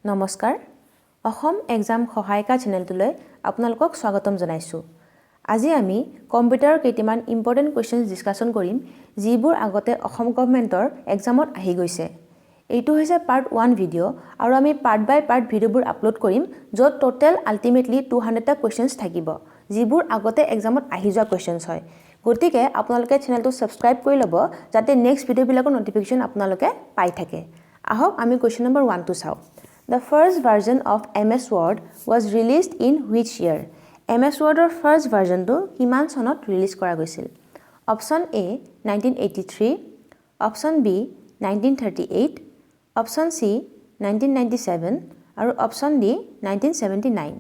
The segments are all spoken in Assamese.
নমস্কাৰ অসম এক্সাম সহায়িকা চেনেলটোলৈ আপোনালোকক স্বাগতম জনাইছো আজি আমি কম্পিউটাৰৰ কেইটামান ইম্পৰ্টেন্ট কোৱেশ্চনছ ডিসকাশন কৰিম যিবোৰ আগতে অসম গভৰ্ণমেণ্টৰ এক্সামত আহি গৈছে এইটো হৈছে পাৰ্ট 1 ভিডিও আৰু আমি পাৰ্ট বাই পাৰ্ট ভিডিওবোৰ আপলোড কৰিম য'ত টোটাল আল্টিমেটলি 200টা কোৱেশ্চনছ থাকিব যিবোৰ আগতে এক্সামত আহি যোৱা কোৱেশ্চনছ হয় গতিকে আপোনালোকে চেনেলটো সাবস্ক্ৰাইব কৰি ল'ব যাতে নেক্সট ভিডিওবিলাকৰ নটিফিকেশন আপোনালোকে পাই থাকে আহক আমি কোৱেশ্চন নম্বৰ 1 টো চাও The first version of MS Word was released in which year? MS Word or first version to kiman sonot release kora goisil? Option A 1983, Option B 1938, Option C 1997 আৰু Option D 1979.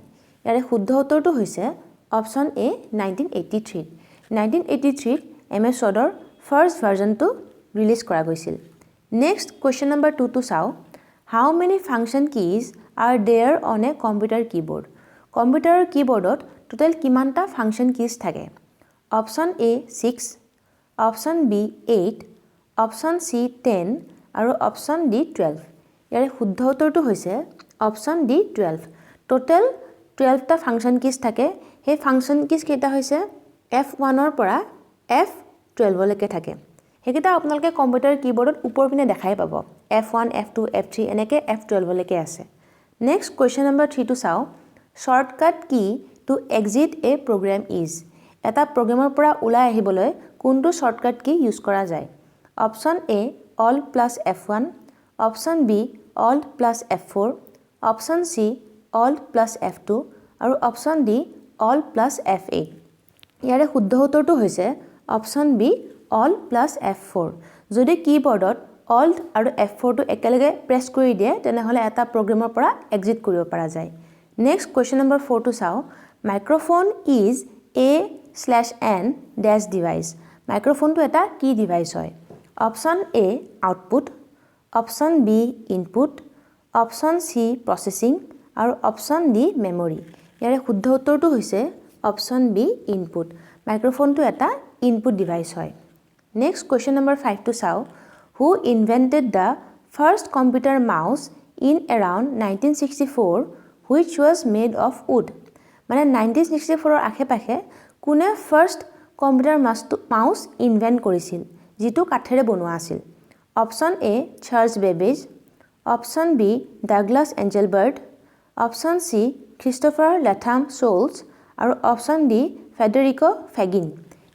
ইয়াৰে শুদ্ধ উত্তৰটো হৈছে Option A 1983. 1983 MS Word or first version to release kora goisil. Next question number 2 to saw. How many function keys are there on a computer keyboard? Computer keyboard total kimanta function keys thake. Option A 6, Option B 8, Option C 10 আৰু Option D 12. ইয়াৰে শুদ্ধ উত্তৰটো হৈছে Option D 12. Total 12 টা function keys থাকে হে function keys কেইটা হৈছে F1 ৰ পৰা F12 লৈকে থাকে হেকিটা আপোনালোকে কম্পিউটাৰ কিবৰ্ডত ওপৰ পিনে দেখাই পাব F1 F2 F3 এনেকে F12 লৈকে আছে নেক্সট কোৱেশ্চন নম্বৰ 3 টো চাও shortcut key to exit a program is এটা প্ৰগ্ৰামৰ পৰা ওলাই আহিবলৈ কোনটো শৰ্টকাট কি ইউজ কৰা যায় option A Alt plus F1 option B Alt plus F4 option C Alt plus F2 আৰু option D Alt plus F8 ইয়াৰে শুদ্ধ উত্তৰটো হৈছে option B Alt plus F4 যদি কিবৰ্ডত Alt আৰু F4 টো একেলগে প্ৰেছ কৰি দিয়ে তেনেহলে এটা প্ৰগ্ৰামৰ পৰা এক্সিট কৰিব পৰা যায় নেক্সট কোৱেশ্চন নম্বৰ 4 টো চাও microphone is a/n dash device মাইক্ৰোফোনটো এটা কি ডিভাইস হয় option A output option B input option C processing আৰু অপচন D মেমৰি ইয়াৰে শুদ্ধ উত্তৰটো হৈছে অপচন B ইনপুট মাইক্ৰোফোনটো এটা ইনপুট ডিভাইস হয় Next question number 5 to saw who invented the first computer mouse in around 1964 which was made of wood মানে 1964 ৰ আখে-পাখে কোনে ফাৰ্স্ট কম্পিউটাৰ মাউস ইনভেন্ট কৰিছিল যেটো কাঠেৰে বনোৱা আছিল option A Charles Babbage option B Douglas Engelbart option C Christopher Latham Sholes আৰু অপচন D ফেডেৰিকো ফেগিন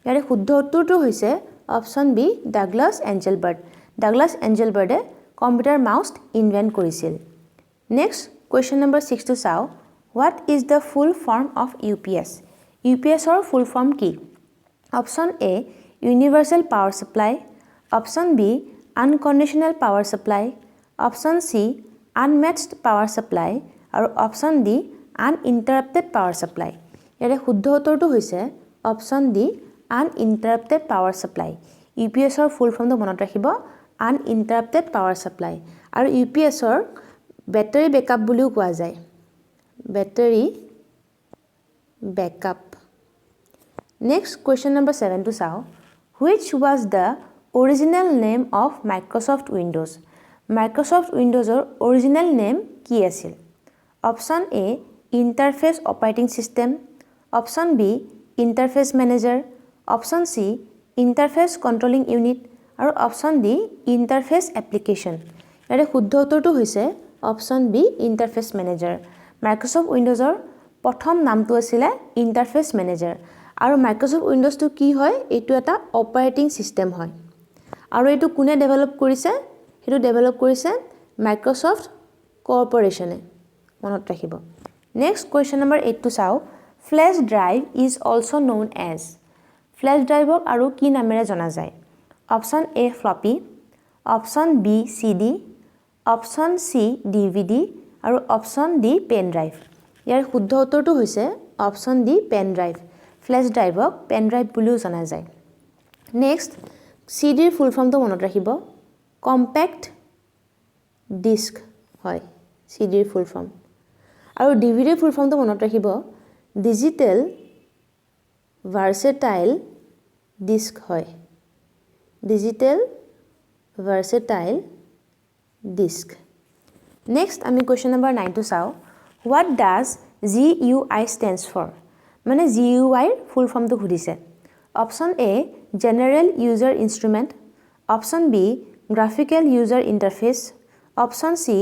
ইয়াৰে শুদ্ধ উত্তৰটো হৈছে option B Douglas Engelbart Douglas এঞ্জেলবাৰ্টে কম্পিউটাৰ মাউস ইনভেন্ট কৰিছিল next question number 6 to saw what is the full form of UPS UPS or full form কি option A universal power supply option B unconditional power supply option C unmatched power supply আৰু option D uninterrupted power supply ইয়াৰে শুদ্ধ উত্তৰটো হৈছে option D uninterrupted power supply UPS ৰ ফুল ফৰ্মটো মনত ৰাখিব uninterrupted power supply আৰু UPS ৰ বেটাৰী বেকআপ বুলিও কোৱা যায় battery backup next question number 7 to saw which was the original name of Microsoft Windows Microsoft Windows ৰ original name কি আছিল option A interface operating system option B interface manager option C interface controlling unit আৰু অপচন D interface application ইয়াৰে শুদ্ধ উত্তৰটো হৈছে option B interface manager Microsoft Windows ৰ প্ৰথম নামটো আছিল interface manager আৰু Microsoft Windows টো কি হয় এটো এটা অপাৰেটিং সিস্টেম হয় আৰু এটো কোনে ডেভেলপ কৰিছে হেতু ডেভেলপ কৰিছে Microsoft কৰ্পোৰেচনে মনত ৰাখিব next question number 8 to saw flash drive is also known as flash drive আৰু কি নামেৰে জনা যায় option A floppy option B CD option C DVD আৰু অপচন D pen drive ইয়াৰ শুদ্ধ উত্তৰটো হৈছে option D pen drive flash drive pen drive বুলিও জনা যায় নেক্সট CD ৰ ফুল ফৰ্মটো মনত ৰাখিব compact disk হয় CD ৰ ফুল ফৰ্ম আৰু DVD ৰ ফুল ফৰ্মটো মনত ৰাখিব digital versatile disk হয় digital versatile disk নেক্সট আমি কুৱেশ্যন নম্বৰ 9 টো চাওঁ what does GUI stands for মানে GUI ৰ ফুল ফৰ্মটো সুধিছে option A general user instrument option B graphical user interface option C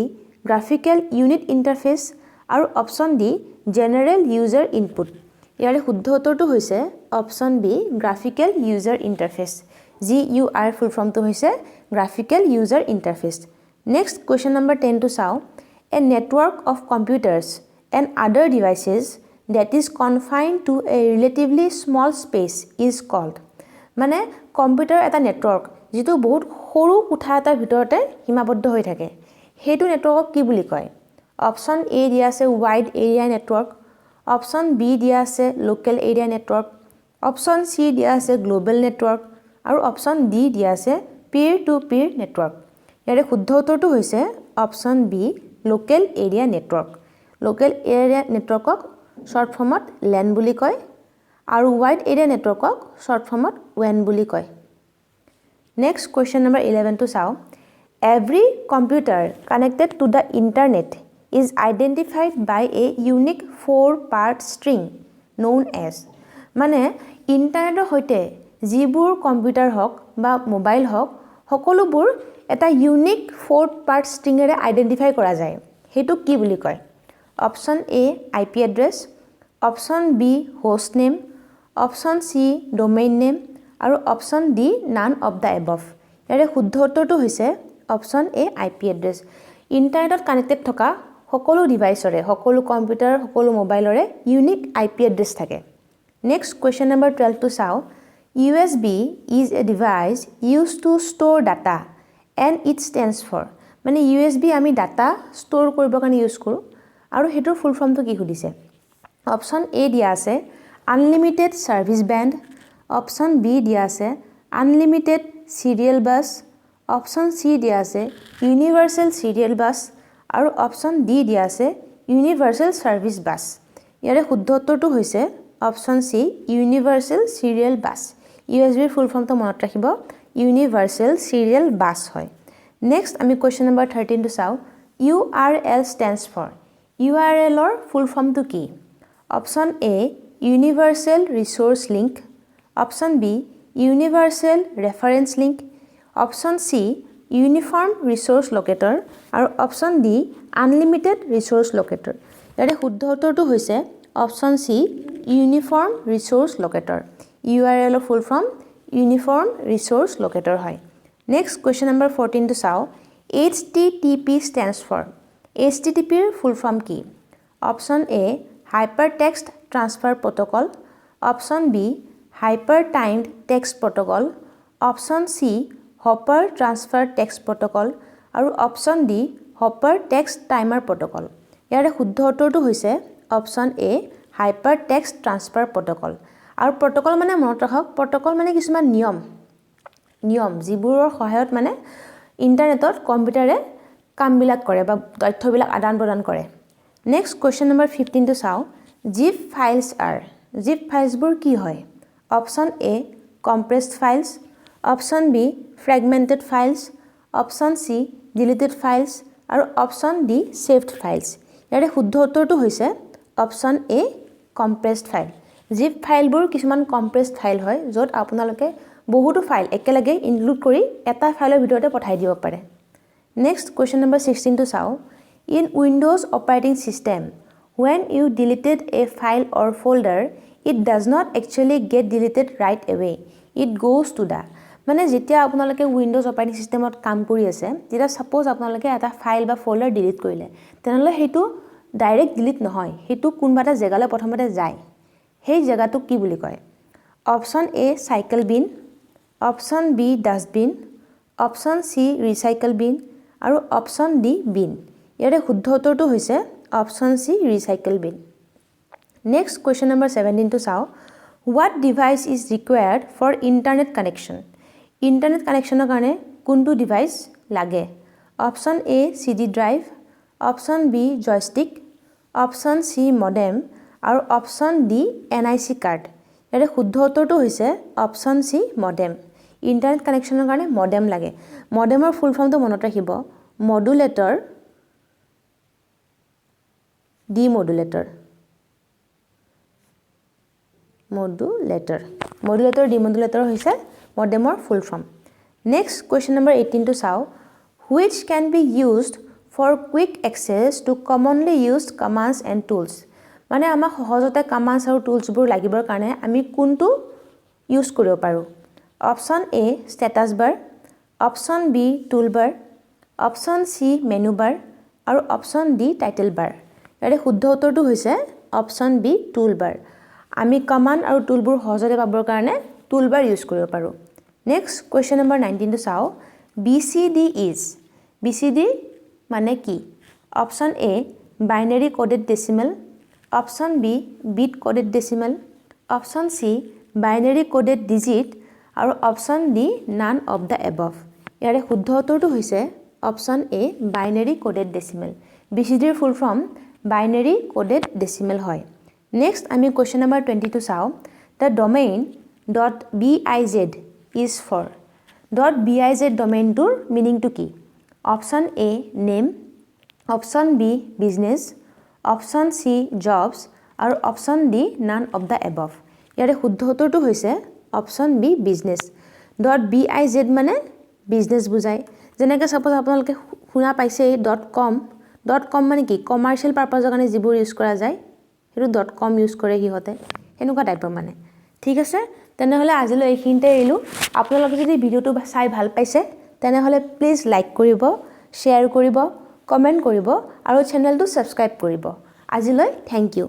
graphical unit interface আৰু option D general user input ইয়াৰে শুদ্ধ উত্তৰটো হৈছে option B graphical user interface GUI ৰ ফুল ফৰ্মটো হৈছে graphical user interface next question number 10 টো চাওঁ a network of computers and other devices that is confined to a relatively small space is called মানে কম্পিউটাৰ এটা নেটৱৰ্ক যেটো বহুত সৰু কোঠা এটাৰ ভিতৰতে সীমাবদ্ধ হৈ থাকে হেতু নেটৱৰ্কক কি বুলি কয় অপশ্যন এ দিয়া আছে wide area network option B দিয়া আছে local area network option C দিয়া আছে গ্লোবাল নেটৱৰ্ক আৰু অপশ্যন ডি দিয়া আছে পিয়াৰ টু পিয়াৰ নেটৱৰ্ক ইয়াৰে শুদ্ধ উত্তৰটো হৈছে option B local area network local area নেটৱৰ্কক শৰ্ট ফৰ্মত LAN বুলি কয় আৰু ওয়াইড এৰিয়া নেটৱৰ্কক শৰ্ট ফৰ্মত WAN বুলি কয় নেক্সট কুৱেশ্যন নম্বৰ 11 টো চাওঁ every computer connected to the internet is identified by a unique 4-part string known as মানে ইণ্টাৰনেটৰ সৈতে যিবোৰ কম্পিউটাৰ হওক বা মোবাইল হওক সকলোবোৰ এটা ইউনিক 4-part stringৰে আইডেন্টিফাই কৰা যায় হেতু কি বুলি কয় option A IP address option B host name option C domain name আৰু option D none of the above ইয়াৰে শুদ্ধ উত্তৰটো হৈছে অপশ্যন এ IP এড্ৰেছ ইণ্টাৰনেটত কানেক্টেড থকা সকলো ডিভাইচৰে সকলো কম্পিউটাৰ সকলো মোবাইলৰে ইউনিক IP এড্ৰেছ থাকে নেক্সট কুৱেশ্যন নম্বৰ 12 টো চাওঁ USB is a device used to store data and it stands for মানে USB আমি ডাটা ষ্ট'ৰ কৰিবৰ কাৰণে ইউজ কৰোঁ আৰু হেতুৰ ফুল ফৰ্মটো কি সুধিছে অপশ্যন এ দিয়া আছে unlimited service band option B দিয়া আছে unlimited serial bus option C দিয়া আছে ইউনিভাৰ্সেল সিৰিয়েল বাছ আৰু অপশ্যন ডি দিয়া আছে ইউনিভাৰ্সেল সাৰ্ভিস বাছ ইয়াৰে শুদ্ধ উত্তৰটো হৈছে option C universal serial bus USB ৰ ফুল ফৰ্মটো মনত ৰাখিব ইউনিভাৰ্সেল সিৰিয়েল বাছ হয় নেক্সট আমি কুৱেশ্যন নম্বৰ 13 টো চাওঁ URL stands for URL ৰ ফুল ফৰ্মটো কি option A universal resource link option B universal reference link option C uniform resource locator আৰু option D unlimited resource locator ইয়াৰে শুদ্ধ উত্তৰটো হৈছে option C uniform resource locator URL ৰ full form uniform resource locator হয় নেক্সট কুৱেশ্যন নম্বৰ 14 টো চাওঁ HTTP stands for HTTP ৰ ফুল ফৰ্ম কি option A hyper text transfer protocol option B hyper timed text protocol option C hopper transfer text protocol আৰু option D hopper text timer protocol ইয়াৰে শুদ্ধ উত্তৰটো হৈছে option A hyper text transfer protocol আৰু প্ৰটোকল মানে মনত ৰাখক প্ৰটোকল মানে কিছুমান নিয়ম যিবোৰৰ সহায়ত মানে ইণ্টাৰনেটত কম্পিউটাৰে কামবিলাক কৰে বা তথ্যবিলাক আদান প্ৰদান কৰে নেক্সট কুৱেশ্যন নম্বৰ 15 টো চাওঁ জিপ ফাইলছবোৰ কি হয় option A compressed files option B fragmented files option C deleted files আৰু অপশ্যন ডি সেভড ফাইলছ ইয়াৰে শুদ্ধ উত্তৰটো হৈছে option A compressed file zip ফাইলবোৰ কিছুমান কম্প্ৰেছড ফাইল হয় য'ত আপোনালোকে বহুতো ফাইল একেলগে ইনক্লুড কৰি এটা ফাইলৰ ভিতৰতে পঠাই দিব পাৰে নেক্সট কুৱেশ্যন নম্বৰ 16 টো চাওঁ in Windows operating system when you deleted a file or folder it does not actually get deleted right away it goes to the মানে যেতিয়া আপোনালোকে উইণ্ডোজ অপাৰেটিং সিস্টেমত কাম কৰি আছে যেতিয়া সাপোজ আপোনালোকে এটা ফাইল বা ফোল্ডাৰ ডিলিট কৰিলে তেনেহলে হেতু ডাইৰেক্ট ডিলিট নহয় হেতু কোনবা এটা জাগালৈ প্ৰথমতে যায় সেই জাগাটো কি বুলি কয় option A cycle bin option B dustbin option C recycle bin আৰু অপশ্যন ডি বিন ইয়াৰে শুদ্ধ উত্তৰটো হৈছে option C recycle bin next question number 17 টো চাওঁ what device is required for internet connection internet কানেকশ্যনৰ কাৰণে কোনটো ডিভাইচ লাগে option A CD drive option B joystick option C modem আৰু অপশ্যন ডি NIC কাৰ্ড ইয়াৰে শুদ্ধ উত্তৰটো হৈছে অপশ্যন চি মডেম ইণ্টাৰনেট কানেকশ্যনৰ কাৰণে মডেম লাগে মডেমৰ ফুল ফৰ্মটো মনত ৰাখিব মডুলেটৰ ডিমডুলেটৰ ডিমডুলেটৰ হৈছে মডেমৰ full form next question number 18 টো চাও which can be used for quick access to commonly used commands and tools মানে আমাক সহজতে কমান্ডস আৰু টুলস বোৰ লাগিবৰ কাৰণে আমি কোনটো ইউজ কৰিব পাৰো অপচন এ ষ্টেটাস বাৰ অপচন বি টুল বাৰ অপচন সি মেনু বাৰ আৰু অপচন ডি টাইটেল বাৰ ইয়াৰে শুদ্ধ উত্তৰটো হৈছে অপচন বি টুল বাৰ আমি কমান্ড আৰু টুলবোৰ সহজতে পাবৰ কাৰণে টুল বাৰ ইউজ কৰিব পাৰো নেক্সট কোৱেশ্চন নম্বৰ 19 টো চাও BCD মানে কি option A binary coded decimal option B bit coded decimal option C binary coded digit আৰু option D none of the above ইয়াৰে শুদ্ধ উত্তৰটো হৈছে option A binary coded decimal BCD ৰ full form binary coded decimal হয় নেক্সট আমি কোৱেশ্চন নম্বৰ 22 চাও the domain .biz is for .biz domain টোৰ মিনিং টো কি option A name option B business option C jobs আৰু option D none of the above ইয়াৰে শুদ্ধ উত্তৰটো হৈছে অপচন বি বিজনেস .biz মানে বিজনেস বুজায় যেনেকৈ সাপোজ আপোনালোকে শুনা পাইছে .com মানে কি কমাৰ্শিয়াল পাৰপাজৰ কাৰণে যিবোৰ ইউজ কৰা যায় হেতু .com ইউজ কৰে কিহতে এনেকুৱা টাইপৰ মানে ঠিক আছে তেনেহলে আজিলৈ এইখিনিতে এৰিলো আপোনালোকে যদি ভিডিওটো চাই ভাল পাইছে তেনেহলে প্লিজ লাইক কৰিব শেয়াৰ কৰিব কমেন্ট কৰিব আৰু চেনেলটো সাবস্ক্ৰাইব কৰিব আজিলৈ থ্যাংক ইউ